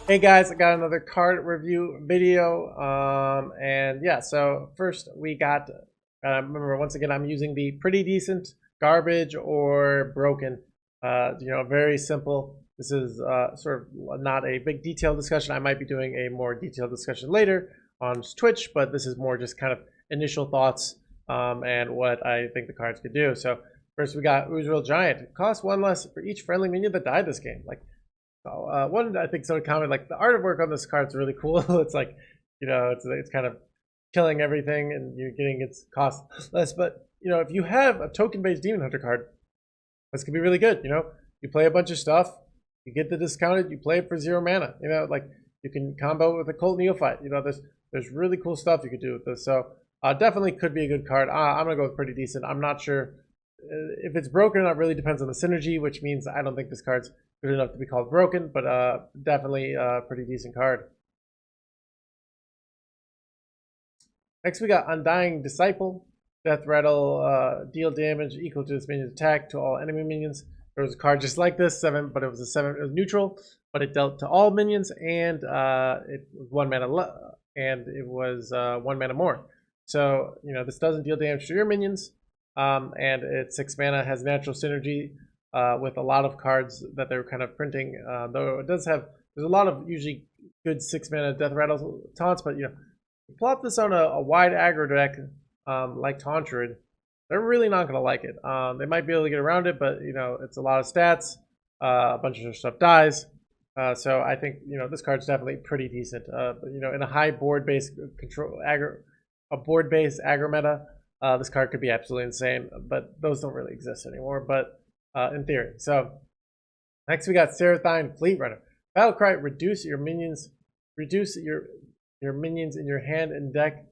Hey guys, I got another card review video. And yeah, so first we got, remember once again, I'm using the pretty decent, garbage, or broken. Very simple. This is sort of not a big detailed discussion. I might be doing a more detailed discussion later on Twitch, but this is more just kind of initial thoughts and what I think the cards could do. So first we got Uzrael Giant. It costs one less for each friendly minion that died this game. One I think sort of comment, like the artwork on this card is really cool. It's like, it's kind of killing everything and you're getting its cost less. But if you have a token-based Demon Hunter card, this could be really good. You play a bunch of stuff, you get the discounted, you play it for 0 mana. Like you can combo with a Cult Neophyte. There's really cool stuff you could do with this. So definitely could be a good card. I'm gonna go with pretty decent. I'm not sure if it's broken or not. Really depends on the synergy, which means I don't think this card's good enough to be called broken, but definitely a pretty decent card. Next, we got Undying Disciple. Death Rattle, deal damage equal to this minion's attack to all enemy minions. There was a card just like this, 7, but it was a 7. It was neutral, but it dealt to all minions, and it was 1 mana and it was 1 mana more. So this doesn't deal damage to your minions, and it's 6 mana, has natural synergy with a lot of cards that they're kind of printing. Though it does have, there's a lot of usually good 6 mana Death Rattle taunts, but you plop this on a wide aggro deck like Tauntred, they're really not going to like it. They might be able to get around it, but it's a lot of stats. A bunch of stuff dies. So I think this card's definitely pretty decent. In a high board-based control board-based aggro meta, this card could be absolutely insane. But those don't really exist anymore. But in theory. So next we got Serathine Fleet Runner. Battlecry, reduce your minions in your hand and deck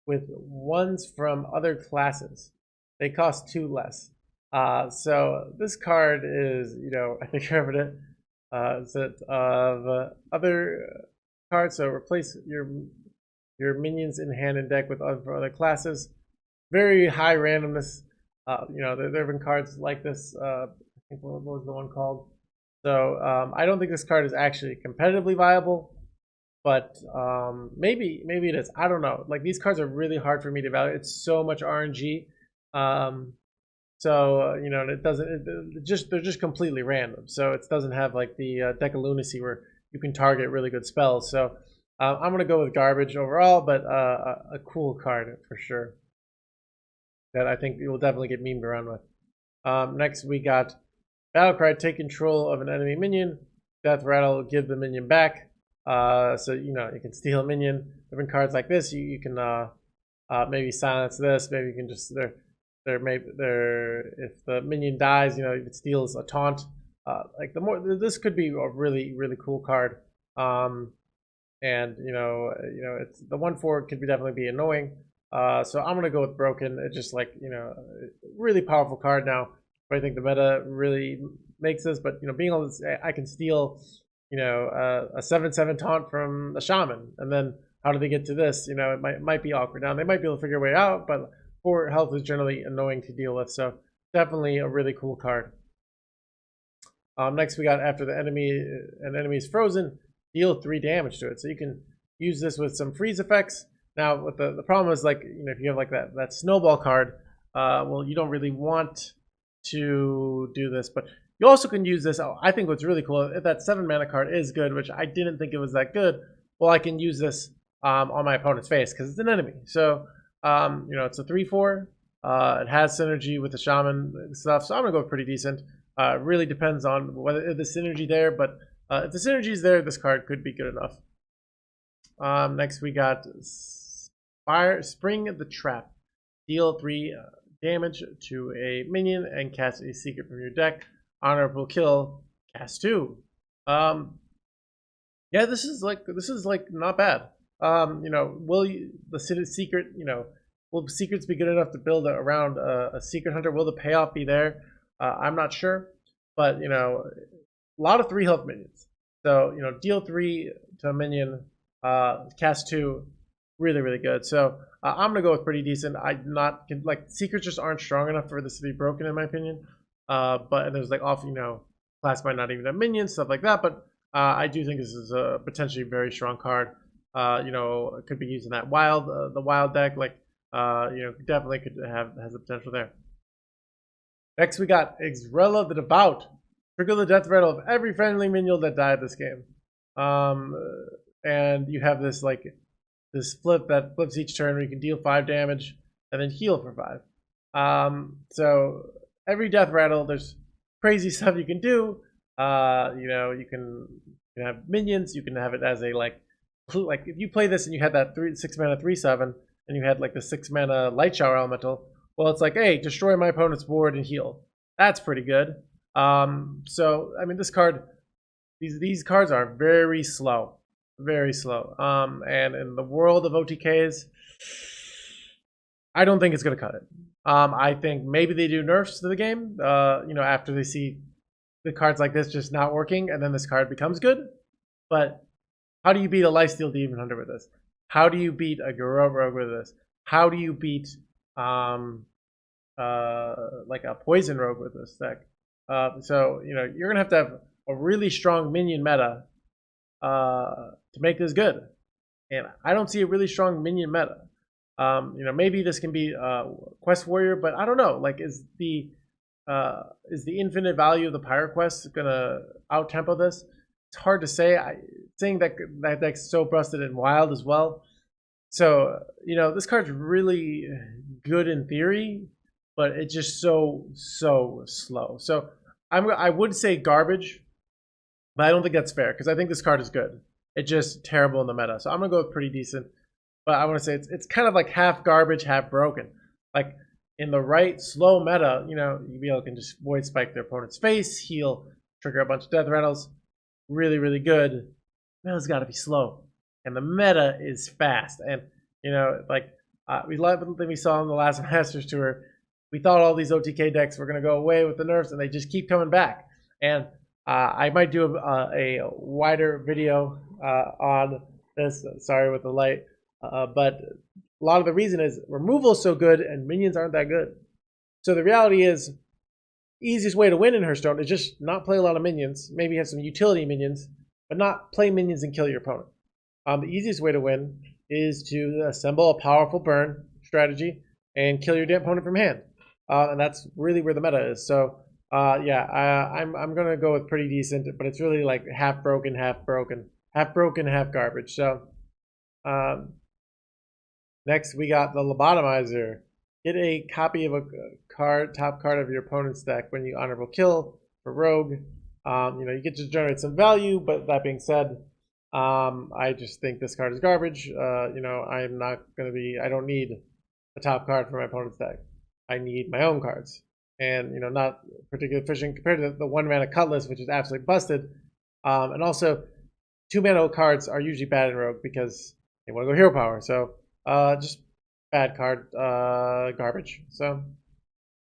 with ones from other classes. They cost 2 less. So this card is, I think I covered it. Set of other cards. So replace your minions in hand and deck with other classes. Very high randomness. There have been cards like this. I think what was the one called? So I don't think this card is actually competitively viable, but maybe it is. I don't know. Like these cards are really hard for me to evaluate. It's so much RNG. It doesn't. They're just completely random. So it doesn't have like the Deck of Lunacy where you can target really good spells. So I'm gonna go with garbage overall, but a cool card for sure that I think you will definitely get memed around with. Next, we got Battlecry. Take control of an enemy minion. Death Rattle. Give the minion back. So you can steal a minion. Different cards like this, you can maybe silence this. Maybe you can just if the minion dies, if it steals a taunt. This could be a really cool card. It's the 1/4 could definitely be annoying. So I'm gonna go with broken. It's just like really powerful card now. But I think the meta really makes this. But being able to say I can steal a 7/7 taunt from a shaman, and then how do they get to this? It might be awkward. Now they might be able to figure a way out, but 4 health is generally annoying to deal with. So definitely a really cool card. Next we got after an enemy is frozen, deal 3 damage to it. So you can use this with some freeze effects. Now, what the problem is, like, if you have like that snowball card, well, you don't really want to do this, but you also can use this. I think what's really cool, if that 7 mana card is good, which I didn't think it was that good, well, I can use this on my opponent's face because it's an enemy. So, it's a 3/4. It has synergy with the shaman stuff, so I'm gonna go pretty decent. It really depends on whether the synergy there, but if the synergy is there, this card could be good enough. Next, we got Spring the Trap. Deal 3 damage to a minion and cast a secret from your deck. Honorable kill. Cast 2. Yeah, this is like not bad. Will the secret? Will secrets be good enough to build around a secret hunter? Will the payoff be there? I'm not sure, but a lot of 3 health minions. So deal 3 to a minion, cast 2. Really good. So I'm gonna go with pretty decent. Secrets just aren't strong enough for this to be broken in my opinion. But there's like class might not even have minions, stuff like that. But I do think this is a potentially very strong card. You know, it could be used in that wild, the wild deck. Like, you know, definitely could has the potential there. Next, we got Xrella the Devout. Trigger the death rattle of every friendly minion that died this game. And you have this like this flip that flips each turn where you can deal 5 damage and then heal for 5. So every death rattle, there's crazy stuff you can do. You know, you can have minions. You can have it as a like if you play this and you had that 6 mana 3/7 and you had like the 6 mana light shower elemental. Well, it's like, hey, destroy my opponent's board and heal. That's pretty good. So I mean, this card, these cards are very slow, very slow. And in the world of OTKs, I don't think it's gonna cut it. I think maybe they do nerfs to the game. You know, after they see the cards like this just not working, and then this card becomes good. But how do you beat a Lifesteal Demon Hunter with this? How do you beat a Garrote Rogue with this? How do you beat like a Poison Rogue with this deck? So you know you're gonna have to have a really strong minion meta to make this good, and I don't see a really strong minion meta. You know, maybe this can be Quest Warrior, but I don't know. Like, is the infinite value of the Pyro Quest gonna out tempo this? It's hard to say. Saying that deck's so busted in Wild as well. So you know, this card's really good in theory, but it's just so slow. So I would say garbage, but I don't think that's fair because I think this card is good. It's just terrible in the meta. So I'm gonna go with pretty decent. But I want to say it's kind of like half garbage, half broken. Like in the right slow meta, you know, you can just void spike their opponent's face, heal, trigger a bunch of death rattles. Really, really good. Meta's got to be slow, and the meta is fast. And you know, like we love the thing we saw in the last Masters Tour. We thought all these OTK decks were going to go away with the nerfs, and they just keep coming back. And I might do a wider video on this. Sorry with the light. But a lot of the reason is removal is so good and minions aren't that good. So the reality is, easiest way to win in Hearthstone is just not play a lot of minions. Maybe have some utility minions, but not play minions and kill your opponent. The easiest way to win is to assemble a powerful burn strategy and kill your opponent from hand. And that's really where the meta is. So yeah, I'm gonna go with pretty decent, but it's really like half broken, half broken, half broken, half garbage. So next, we got the Lobotomizer. Get a copy of a top card of your opponent's deck when you honorable kill for Rogue. You know, you get to generate some value, but that being said, I just think this card is garbage. You know, I'm not going to be, I don't need a top card for my opponent's deck. I need my own cards. And, you know, not particularly efficient compared to the 1 mana Cutlass, which is absolutely busted. And also, 2 mana cards are usually bad in Rogue because they want to go hero power. So, just bad card, garbage. So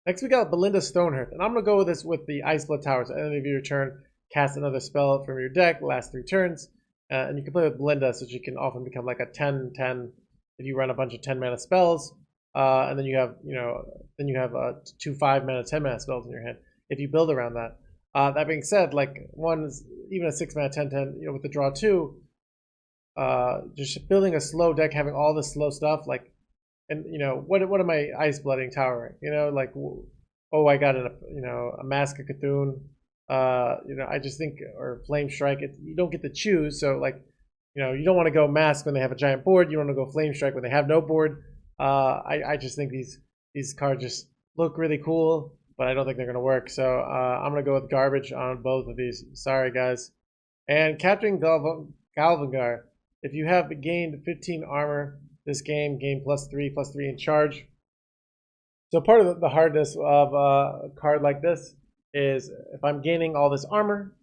next we got Belinda Stoneheart, and I'm gonna go with this with the Ice Blood Towers. At the end of your turn, cast another spell from your deck. Last 3 turns, and you can play with Belinda, so she can often become like a 10/10 if you run a bunch of 10 mana spells. And then you have 2 5 mana 10 mana spells in your hand if you build around that. That being said, like one is even a 6 mana 10/10, you know, with the draw 2. Just building a slow deck, having all this slow stuff, like, and you know, what am I ice blooding towering? You know, like, oh, I got a Mask of Cthulhu. You know, I just think, or Flame Strike. You don't get to choose, so like, you know, you don't want to go Mask when they have a giant board. You want to go Flame Strike when they have no board. I just think these cards just look really cool, but I don't think they're gonna work. So I'm gonna go with garbage on both of these. Sorry, guys. And Captain Galvangar. If you have gained 15 armor this game, gain +3/+3 in charge. So part of the hardness of a card like this is if I'm gaining all this armor,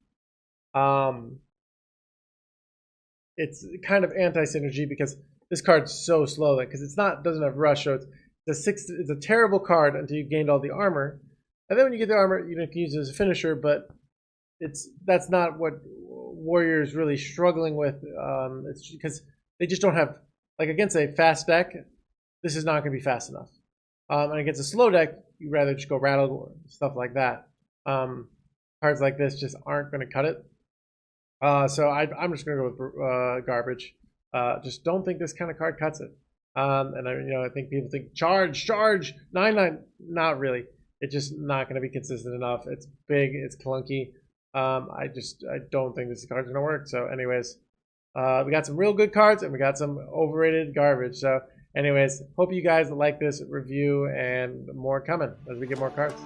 it's kind of anti-synergy because this card's so slow, because doesn't have rush, so it's a terrible card until you've gained all the armor, and then when you get the armor, you can use it as a finisher, but that's not what Warriors really struggling with. It's because they just don't have, like, against a fast deck, this is not going to be fast enough. And against a slow deck, you'd rather just go Rattle, stuff like that. Cards like this just aren't going to cut it. So I'm just gonna go with garbage. Just don't think this kind of card cuts it. And I think people think charge 9/9. Not really. It's just not gonna be consistent enough. It's big. It's clunky. I don't think this card's gonna work. So, anyways, we got some real good cards and we got some overrated garbage. So, anyways, hope you guys like this review and more coming as we get more cards.